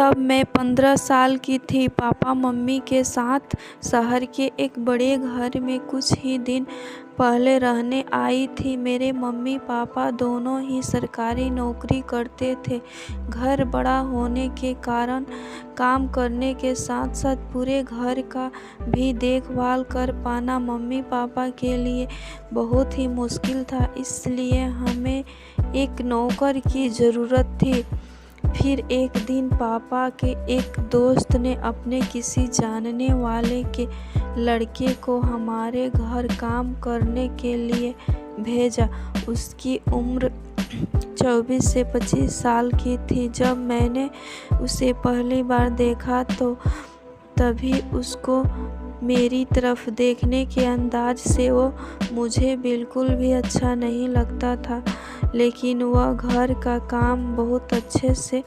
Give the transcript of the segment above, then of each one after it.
तब मैं 15 साल की थी। पापा मम्मी के साथ शहर के एक बड़े घर में कुछ ही दिन पहले रहने आई थी। मेरे मम्मी पापा दोनों ही सरकारी नौकरी करते थे। घर बड़ा होने के कारण काम करने के साथ साथ पूरे घर का भी देखभाल कर पाना मम्मी पापा के लिए बहुत ही मुश्किल था। इसलिए हमें एक नौकर की ज़रूरत थी। फिर एक दिन पापा के एक दोस्त ने अपने किसी जानने वाले के लड़के को हमारे घर काम करने के लिए भेजा। उसकी उम्र 24 से 25 साल की थी। जब मैंने उसे पहली बार देखा तो तभी उसको मेरी तरफ देखने के अंदाज से वो मुझे बिल्कुल भी अच्छा नहीं लगता था, लेकिन वह घर का काम बहुत अच्छे से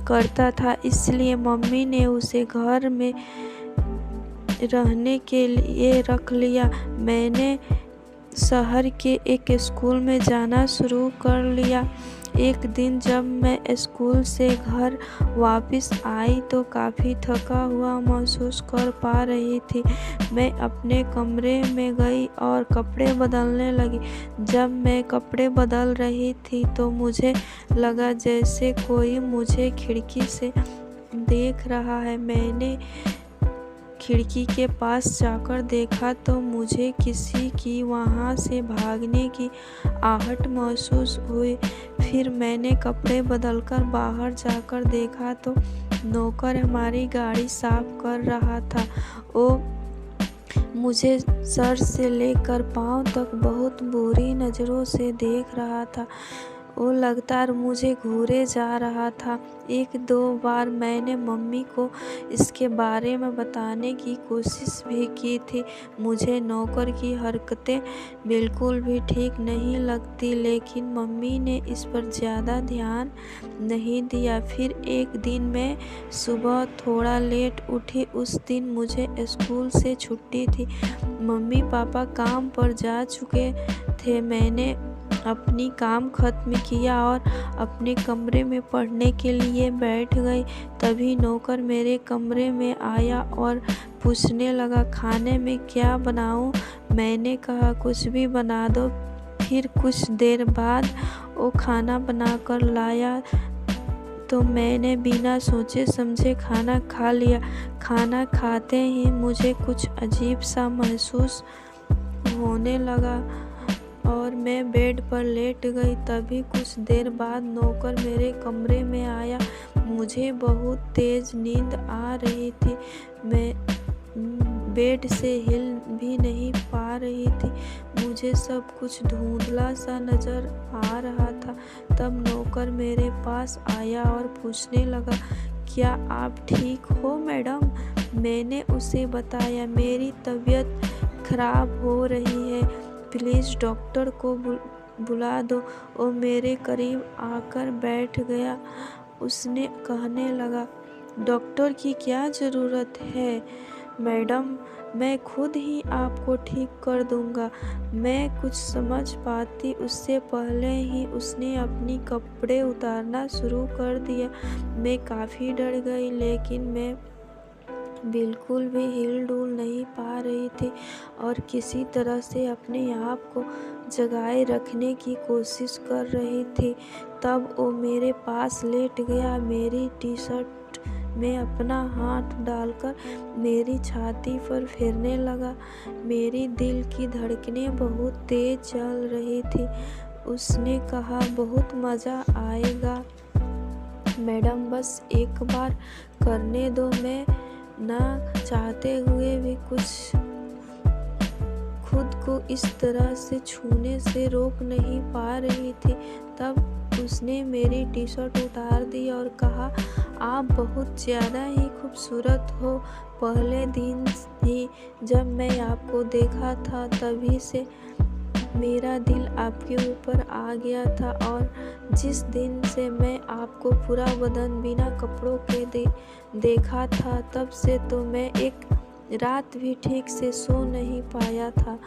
करता था। इसलिए मम्मी ने उसे घर में रहने के लिए रख लिया। मैंने शहर के एक स्कूल में जाना शुरू कर लिया। एक दिन जब मैं स्कूल से घर वापस आई तो काफ़ी थका हुआ महसूस कर पा रही थी। मैं अपने कमरे में गई और कपड़े बदलने लगी। जब मैं कपड़े बदल रही थी तो मुझे लगा जैसे कोई मुझे खिड़की से देख रहा है। मैंने खिड़की के पास जाकर देखा तो मुझे किसी की वहाँ से भागने की आहट महसूस हुई। फिर मैंने कपड़े बदलकर बाहर जाकर देखा तो नौकर हमारी गाड़ी साफ कर रहा था। वो मुझे सर से लेकर पाँव तक बहुत बुरी नज़रों से देख रहा था। वो लगातार मुझे घूरे जा रहा था। एक दो बार मैंने मम्मी को इसके बारे में बताने की कोशिश भी की थी। मुझे नौकर की हरकतें बिल्कुल भी ठीक नहीं लगती, लेकिन मम्मी ने इस पर ज़्यादा ध्यान नहीं दिया। फिर एक दिन मैं सुबह थोड़ा लेट उठी। उस दिन मुझे स्कूल से छुट्टी थी। मम्मी पापा काम पर जा चुके थे। मैंने अपनी काम खत्म किया और अपने कमरे में पढ़ने के लिए बैठ गई। तभी नौकर मेरे कमरे में आया और पूछने लगा, खाने में क्या बनाऊं? मैंने कहा, कुछ भी बना दो। फिर कुछ देर बाद वो खाना बनाकर लाया तो मैंने बिना सोचे समझे खाना खा लिया। खाना खाते ही मुझे कुछ अजीब सा महसूस होने लगा और मैं बेड पर लेट गई। तभी कुछ देर बाद नौकर मेरे कमरे में आया। मुझे बहुत तेज नींद आ रही थी। मैं बेड से हिल भी नहीं पा रही थी। मुझे सब कुछ धुंधला सा नज़र आ रहा था। तब नौकर मेरे पास आया और पूछने लगा, क्या आप ठीक हो मैडम? मैंने उसे बताया, मेरी तबीयत खराब हो रही है, प्लीज़ डॉक्टर को बुला दो। वो मेरे करीब आकर बैठ गया। उसने कहने लगा, डॉक्टर की क्या ज़रूरत है मैडम, मैं खुद ही आपको ठीक कर दूंगा। मैं कुछ समझ पाती उससे पहले ही उसने अपनी कपड़े उतारना शुरू कर दिया। मैं काफ़ी डर गई, लेकिन मैं बिल्कुल भी हिल डुल नहीं पा रही थी और किसी तरह से अपने आप को जगाए रखने की कोशिश कर रही थी। तब वो मेरे पास लेट गया, मेरी टी शर्ट में अपना हाथ डालकर मेरी छाती पर फेरने लगा। मेरी दिल की धड़कनें बहुत तेज चल रही थी। उसने कहा, बहुत मज़ा आएगा मैडम, बस एक बार करने दो। मैं ना चाहते हुए भी खुद को इस तरह से छूने से रोक नहीं पा रही थी। तब उसने मेरी टी शर्ट उतार दी और कहा, आप बहुत ज़्यादा ही खूबसूरत हो। पहले दिन ही जब मैं आपको देखा था तभी से मेरा दिल आपके ऊपर आ गया था और जिस दिन से मैं आपको पूरा बदन बिना कपड़ों के देखा था तब से तो मैं एक रात भी ठीक से सो नहीं पाया था।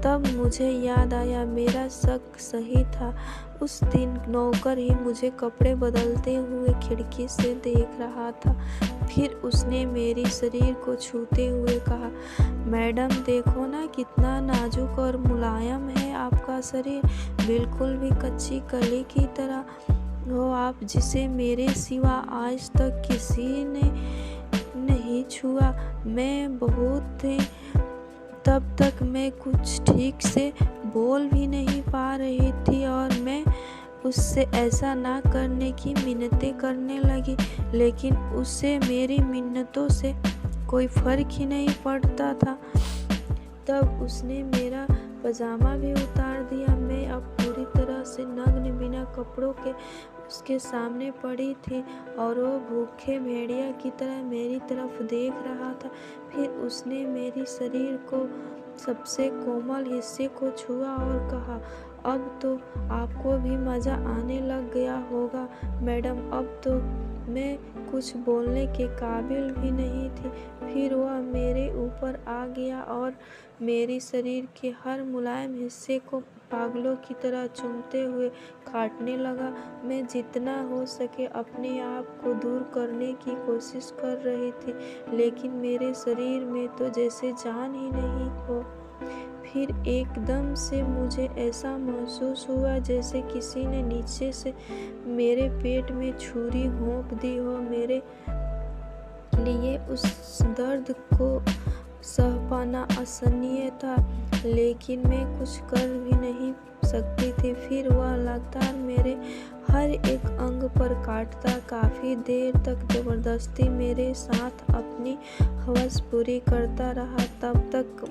तब मुझे याद आया मेरा शक सही था। उस दिन नौकर ही मुझे कपड़े बदलते हुए खिड़की से देख रहा था। फिर उसने मेरी शरीर को छूते हुए कहा, मैडम देखो ना कितना नाजुक और मुलायम है आपका शरीर, बिल्कुल भी कच्ची कली की तरह हो आप, जिसे मेरे सिवा आज तक किसी ने नहीं छुआ। मैं बहुत थी, तब तक मैं कुछ ठीक से बोल भी नहीं पा रही थी और मैं उससे ऐसा ना करने की मिन्नतें करने लगी, लेकिन उससे मेरी मिन्नतों से कोई फर्क ही नहीं पड़ता था। तब उसने मेरा पजामा भी उतार दिया। मैं अब पूरी तरह से नग्न बिना कपड़ों के उसके सामने पड़ी थी और वो भूखे भेड़िया की तरह मेरी तरफ देख रहा था। फिर उसने मेरी शरीर को सबसे कोमल हिस्से को छुआ और कहा, अब तो आपको भी मज़ा आने लग गया होगा मैडम, अब तो मैं कुछ बोलने के काबिल भी नहीं थी। फिर वह मेरे ऊपर आ गया और मेरी शरीर के हर मुलायम हिस्से को पागलों की तरह चूमते हुए काटने लगा। मैं जितना हो सके अपने आप को दूर करने की कोशिश कर रही थी, लेकिन मेरे शरीर में तो जैसे जान ही नहीं हो। फिर एकदम से मुझे ऐसा महसूस हुआ जैसे किसी ने नीचे से मेरे पेट में छुरी घोंप दी हो। मेरे लिए उस दर्द को सह पाना असहनीय था, लेकिन मैं कुछ कर भी नहीं सकती थी। फिर वह लगातार मेरे हर एक अंग पर काटता, काफ़ी देर तक ज़बरदस्ती मेरे साथ अपनी हवस पूरी करता रहा। तब तक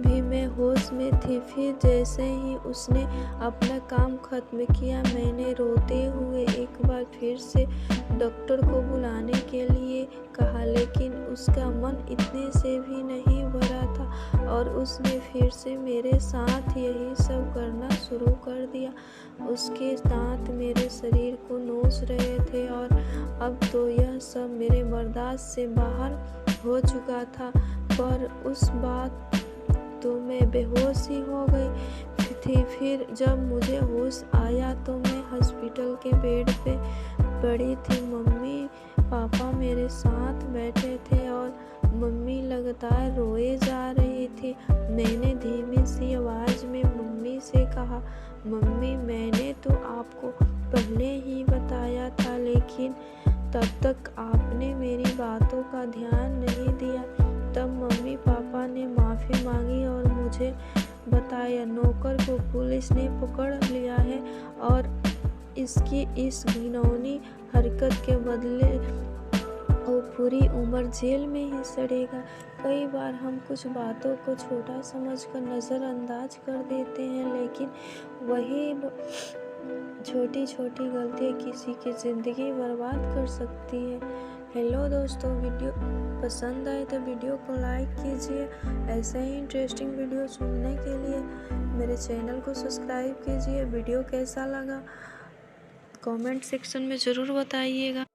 भी मैं होश में थी। फिर जैसे ही उसने अपना काम खत्म किया, मैंने रोते हुए एक बार फिर से डॉक्टर को बुलाने के लिए कहा, लेकिन उसका मन इतने से भी नहीं भरा था और उसने फिर से मेरे साथ यही सब करना शुरू कर दिया। उसके दांत मेरे शरीर को नोच रहे थे और अब तो यह सब मेरे बर्दाश्त से बाहर हो चुका था। पर उस बात तो मैं बेहोश ही हो गई थी। फिर जब मुझे होश आया तो मैं हॉस्पिटल के बेड पे पड़ी थी। मम्मी पापा मेरे साथ बैठे थे और मम्मी लगातार रोए जा रही थी। मैंने धीमी सी आवाज़ में मम्मी से कहा, मम्मी मैंने तो आपको पहले ही बताया था, लेकिन तब तक आपने मेरी बातों का ध्यान नहीं दिया। तब मम्मी पापा ने माफ़ी मांगी और मुझे बताया नौकर को पुलिस ने पकड़ लिया है और इसकी इस घिनौनी हरकत के बदले वो पूरी उम्र जेल में ही सड़ेगा। कई बार हम कुछ बातों को छोटा समझकर नज़रअंदाज कर देते हैं, लेकिन वही छोटी छोटी गलतियाँ किसी की ज़िंदगी बर्बाद कर सकती है। हेलो दोस्तों, वीडियो पसंद आए तो वीडियो को लाइक कीजिए। ऐसे ही इंटरेस्टिंग वीडियो सुनने के लिए मेरे चैनल को सब्सक्राइब कीजिए। वीडियो कैसा लगा कमेंट सेक्शन में ज़रूर बताइएगा।